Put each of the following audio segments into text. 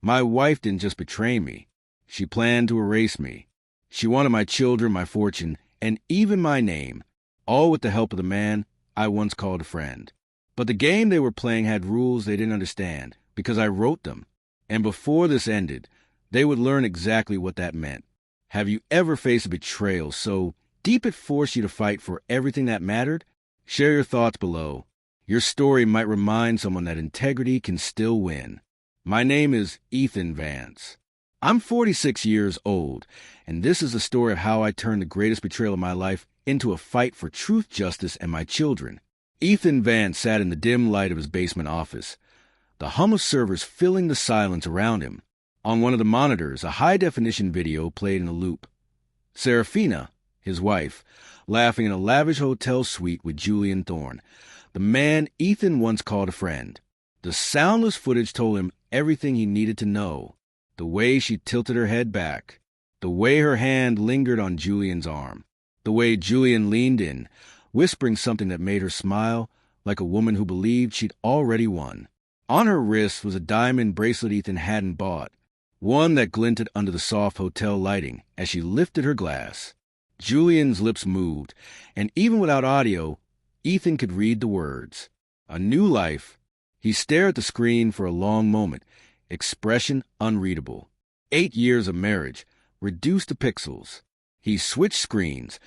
My wife didn't just betray me. She planned to erase me. She wanted my children, my fortune, and even my name, all with the help of the man I once called a friend. But the game they were playing had rules they didn't understand, because I wrote them. And before this ended, they would learn exactly what that meant. Have you ever faced a betrayal so deep it forced you to fight for everything that mattered? Share your thoughts below. Your story might remind someone that integrity can still win. My name is Ethan Vance. I'm 46 years old, and this is the story of how I turned the greatest betrayal of my life into a fight for truth, justice, and my children. Ethan Vance sat in the dim light of his basement office, the hum of servers filling the silence around him. On one of the monitors, a high-definition video played in a loop. Serafina, his wife, laughing in a lavish hotel suite with Julian Thorne, the man Ethan once called a friend. The soundless footage told him everything he needed to know. The way she tilted her head back, the way her hand lingered on Julian's arm, the way Julian leaned in, whispering something that made her smile like a woman who believed she'd already won. On her wrist was a diamond bracelet Ethan hadn't bought, one that glinted under the soft hotel lighting as she lifted her glass. Julian's lips moved, and even without audio, Ethan could read the words. A new life. He stared at the screen for a long moment, expression unreadable. 8 years of marriage, reduced to pixels. He switched screens,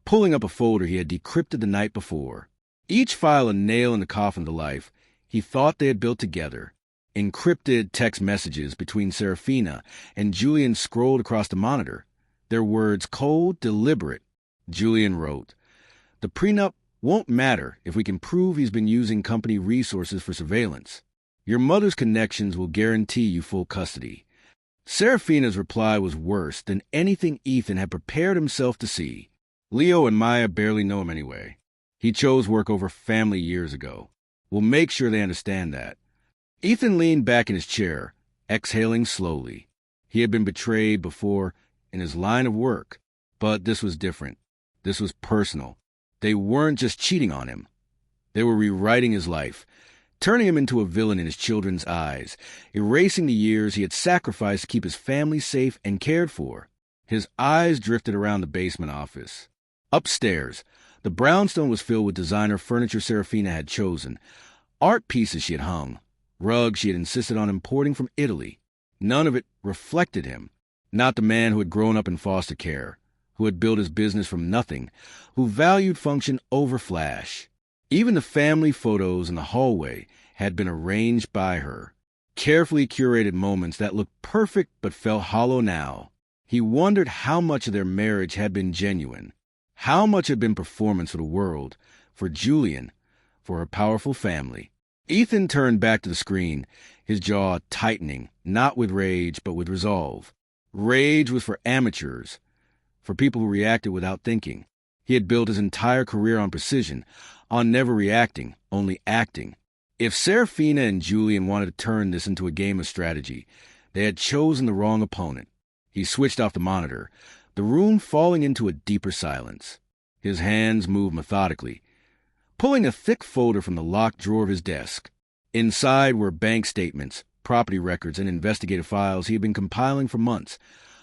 pulling up a folder he had decrypted the night before. Each file a nail in the coffin of the life he thought they had built together. Encrypted text messages between Serafina and Julian scrolled across the monitor, their words cold, deliberate. Julian wrote, "The prenup won't matter if we can prove he's been using company resources for surveillance. Your mother's connections will guarantee you full custody." Serafina's reply was worse than anything Ethan had prepared himself to see. "Leo and Maya barely know him anyway. He chose work over family years ago. We'll make sure they understand that." Ethan leaned back in his chair, exhaling slowly. He had been betrayed before in his line of work, but this was different. This was personal. They weren't just cheating on him. They were rewriting his life, turning him into a villain in his children's eyes, erasing the years he had sacrificed to keep his family safe and cared for. His eyes drifted around the basement office. Upstairs, the brownstone was filled with designer furniture Serafina had chosen, art pieces she had hung, rugs she had insisted on importing from Italy. None of it reflected him, not the man who had grown up in foster care, who had built his business from nothing, who valued function over flash. Even the family photos in the hallway had been arranged by her, carefully curated moments that looked perfect but felt hollow now. He wondered how much of their marriage had been genuine, how much had been performance for the world, for Julian, for her powerful family. Ethan turned back to the screen, his jaw tightening, not with rage, but with resolve. Rage was for amateurs, for people who reacted without thinking. He had built his entire career on precision, on never reacting, only acting. If Serafina and Julian wanted to turn this into a game of strategy, they had chosen the wrong opponent. He switched off the monitor, the room falling into a deeper silence. His hands moved methodically, pulling a thick folder from the locked drawer of his desk. Inside were bank statements, property records, and investigative files he had been compiling for months,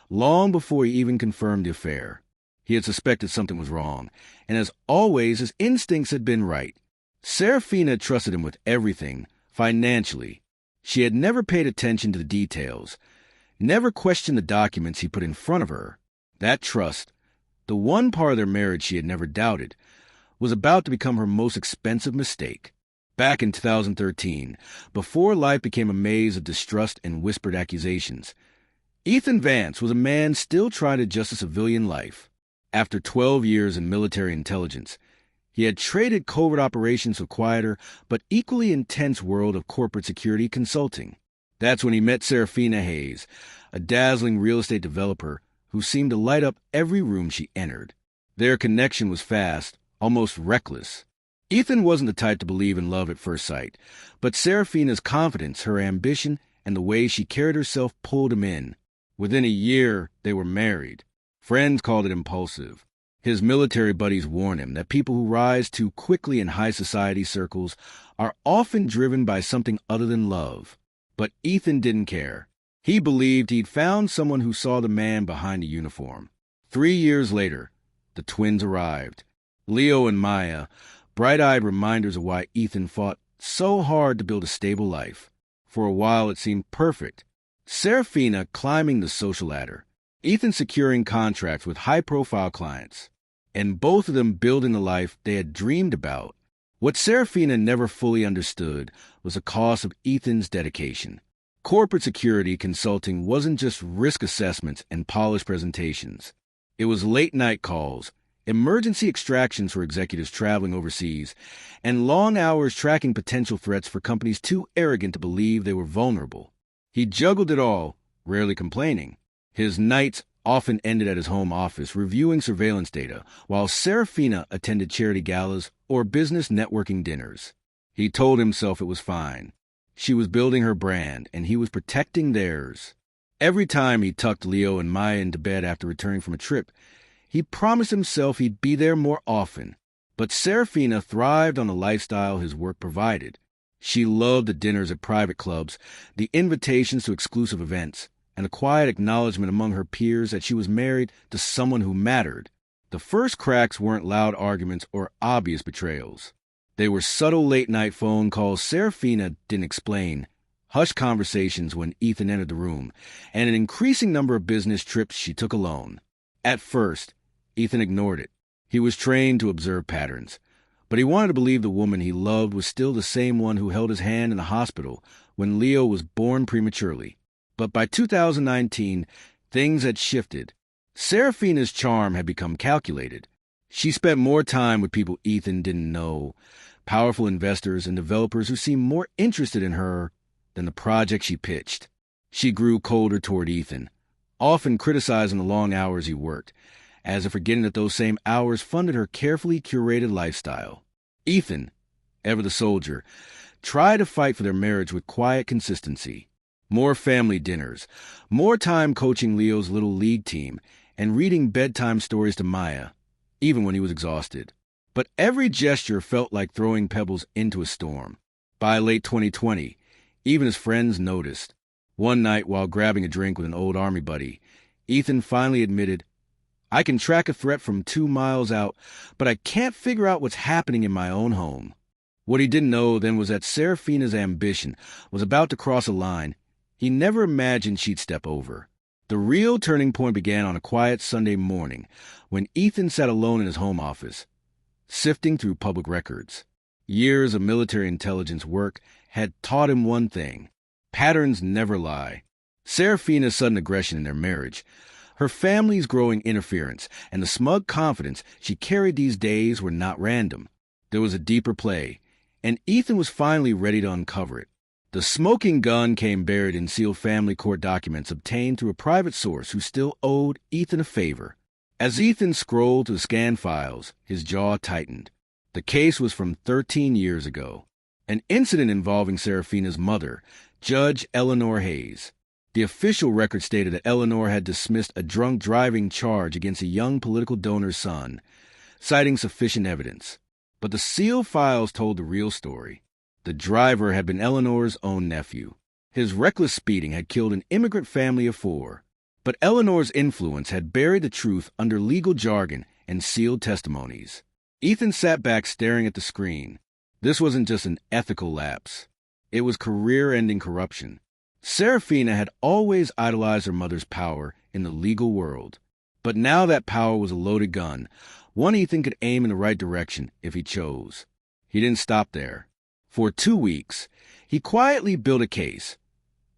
long before he even confirmed the affair. He had suspected something was wrong, and as always, his instincts had been right. Serafina had trusted him with everything, financially. She had never paid attention to the details, never questioned the documents he put in front of her. That trust, the one part of their marriage she had never doubted, was about to become her most expensive mistake. Back in 2013, before life became a maze of distrust and whispered accusations, Ethan Vance was a man still trying to adjust a civilian life. After 12 years in military intelligence, he had traded covert operations for quieter but equally intense world of corporate security consulting. That's when he met Serafina Hayes, a dazzling real estate developer who seemed to light up every room she entered. Their connection was fast, almost reckless. Ethan wasn't the type to believe in love at first sight, but Serafina's confidence, her ambition, and the way she carried herself pulled him in. Within a year, they were married. Friends called it impulsive. His military buddies warned him that people who rise too quickly in high society circles are often driven by something other than love. But Ethan didn't care. He believed he'd found someone who saw the man behind the uniform. 3 years later, the twins arrived. Leo and Maya, bright-eyed reminders of why Ethan fought so hard to build a stable life. For a while, it seemed perfect. Serafina climbing the social ladder, Ethan securing contracts with high-profile clients, and both of them building the life they had dreamed about. What Serafina never fully understood was the cost of Ethan's dedication. Corporate security consulting wasn't just risk assessments and polished presentations. It was late-night calls, emergency extractions for executives traveling overseas, and long hours tracking potential threats for companies too arrogant to believe they were vulnerable. He juggled it all, rarely complaining. His nights often ended at his home office reviewing surveillance data, while Serafina attended charity galas or business networking dinners. He told himself it was fine. She was building her brand, and he was protecting theirs. Every time he tucked Leo and Maya into bed after returning from a trip, he promised himself he'd be there more often. But Serafina thrived on the lifestyle his work provided. She loved the dinners at private clubs, the invitations to exclusive events, and the quiet acknowledgement among her peers that she was married to someone who mattered. The first cracks weren't loud arguments or obvious betrayals. They were subtle late-night phone calls Serafina didn't explain, hushed conversations when Ethan entered the room, and an increasing number of business trips she took alone. At first, Ethan ignored it. He was trained to observe patterns, but he wanted to believe the woman he loved was still the same one who held his hand in the hospital when Leo was born prematurely. But by 2019, things had shifted. Serafina's charm had become calculated. She spent more time with people Ethan didn't know, powerful investors and developers who seemed more interested in her than the project she pitched. She grew colder toward Ethan, often criticizing the long hours he worked, as if forgetting that those same hours funded her carefully curated lifestyle. Ethan, ever the soldier, tried to fight for their marriage with quiet consistency. More family dinners, more time coaching Leo's little league team, and reading bedtime stories to Maya, even when he was exhausted. But every gesture felt like throwing pebbles into a storm. By late 2020, even his friends noticed. One night, while grabbing a drink with an old army buddy, Ethan finally admitted, "I can track a threat from 2 miles out, but I can't figure out what's happening in my own home." What he didn't know then was that Serafina's ambition was about to cross a line he never imagined she'd step over. The real turning point began on a quiet Sunday morning when Ethan sat alone in his home office, sifting through public records. Years of military intelligence work had taught him one thing: patterns never lie. Serafina's sudden aggression in their marriage, her family's growing interference, and the smug confidence she carried these days were not random. There was a deeper play, and Ethan was finally ready to uncover it. The smoking gun came buried in sealed family court documents obtained through a private source who still owed Ethan a favor. As Ethan scrolled through the scanned files, his jaw tightened. The case was from 13 years ago, an incident involving Serafina's mother, Judge Eleanor Hayes. The official record stated that Eleanor had dismissed a drunk driving charge against a young political donor's son, citing sufficient evidence. But the sealed files told the real story. The driver had been Eleanor's own nephew. His reckless speeding had killed an immigrant family of 4. But Eleanor's influence had buried the truth under legal jargon and sealed testimonies. Ethan sat back staring at the screen. This wasn't just an ethical lapse. It was career-ending corruption. Serafina had always idolized her mother's power in the legal world. But now that power was a loaded gun, one Ethan could aim in the right direction if he chose. He didn't stop there. For 2 weeks, he quietly built a case,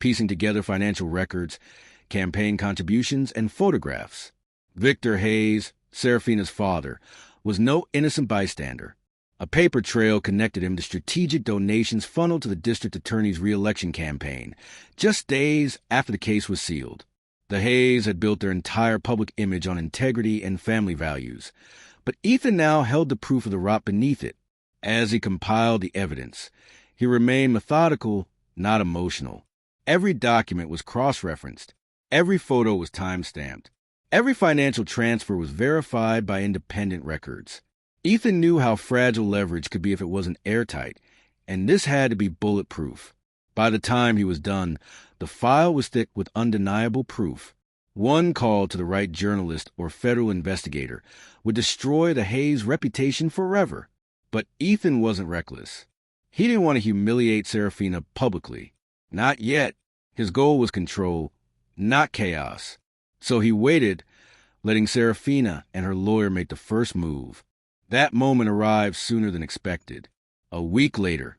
piecing together financial records, campaign contributions, and photographs. Victor Hayes, Serafina's father, was no innocent bystander. A paper trail connected him to strategic donations funneled to the district attorney's re-election campaign, just days after the case was sealed. The Hayes had built their entire public image on integrity and family values, but Ethan now held the proof of the rot beneath it. As he compiled the evidence, he remained methodical, not emotional. Every document was cross-referenced. Every photo was time-stamped. Every financial transfer was verified by independent records. Ethan knew how fragile leverage could be if it wasn't airtight, and this had to be bulletproof. By the time he was done, the file was thick with undeniable proof. One call to the right journalist or federal investigator would destroy the Hayes reputation forever. But Ethan wasn't reckless. He didn't want to humiliate Serafina publicly. Not yet. His goal was control, not chaos. So he waited, letting Serafina and her lawyer make the first move. That moment arrived sooner than expected. A week later,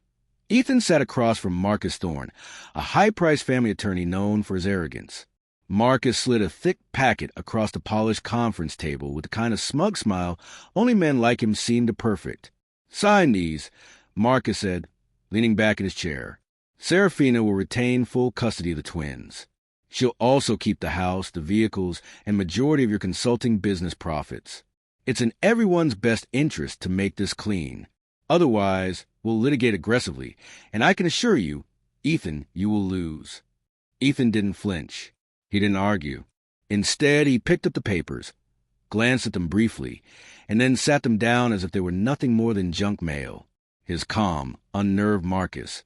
Ethan sat across from Marcus Thorne, a high-priced family attorney known for his arrogance. Marcus slid a thick packet across the polished conference table with the kind of smug smile only men like him seemed to perfect. "Sign these," Marcus said, leaning back in his chair. "Serafina will retain full custody of the twins. She'll also keep the house, the vehicles, and majority of your consulting business profits. It's in everyone's best interest to make this clean. Otherwise, we'll litigate aggressively, and I can assure you, Ethan, you will lose." Ethan didn't flinch. He didn't argue. Instead, he picked up the papers, glanced at them briefly, and then sat them down as if they were nothing more than junk mail. His calm, unnerved Marcus,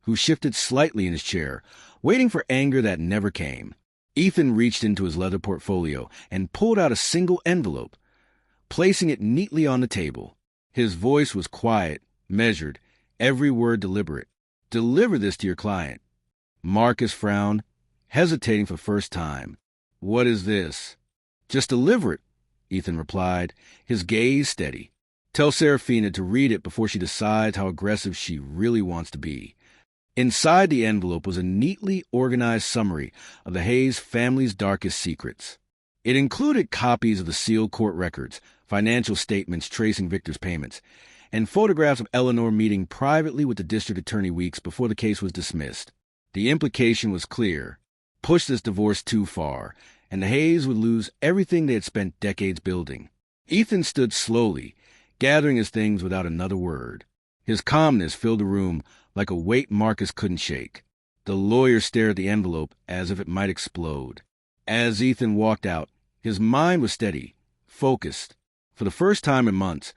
who shifted slightly in his chair, waiting for anger that never came. Ethan reached into his leather portfolio and pulled out a single envelope, placing it neatly on the table. His voice was quiet, measured, every word deliberate. "Deliver this to your client." Marcus frowned, hesitating for the first time. "What is this?" "Just deliver it," Ethan replied, his gaze steady. "Tell Serafina to read it before she decides how aggressive she really wants to be." Inside the envelope was a neatly organized summary of the Hayes family's darkest secrets. It included copies of the sealed court records, financial statements tracing Victor's payments, and photographs of Eleanor meeting privately with the district attorney weeks before the case was dismissed. The implication was clear. Push this divorce too far, and the Hayes would lose everything they had spent decades building. Ethan stood slowly, gathering his things without another word. His calmness filled the room like a weight Marcus couldn't shake. The lawyer stared at the envelope as if it might explode. As Ethan walked out, his mind was steady, focused. For the first time in months,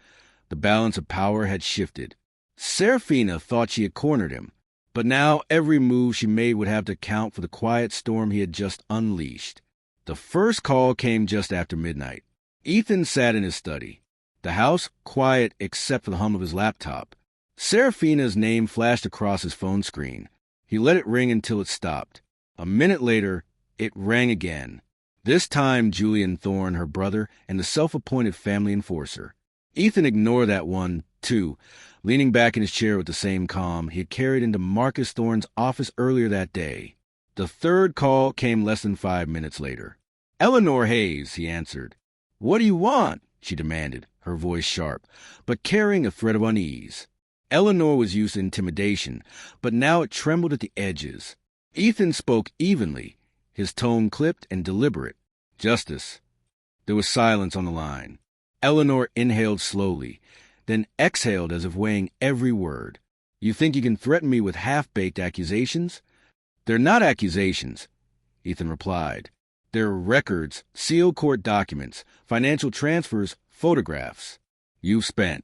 the balance of power had shifted. Serafina thought she had cornered him, but now every move she made would have to account for the quiet storm he had just unleashed. The first call came just after midnight. Ethan sat in his study, the house quiet except for the hum of his laptop. Serafina's name flashed across his phone screen. He let it ring until it stopped. A minute later, it rang again. This time Julian Thorne, her brother, and the self-appointed family enforcer. Ethan ignored that one, too, leaning back in his chair with the same calm he had carried into Marcus Thorne's office earlier that day. The third call came less than 5 minutes later. "Eleanor Hayes," he answered. "What do you want?" she demanded, her voice sharp, but carrying a thread of unease. Eleanor was used to intimidation, but now it trembled at the edges. Ethan spoke evenly, his tone clipped and deliberate. "Justice." There was silence on the line. Eleanor inhaled slowly, then exhaled as if weighing every word. "You think you can threaten me with half-baked accusations?" "They're not accusations," Ethan replied. "They're records, sealed court documents, financial transfers, photographs. You've spent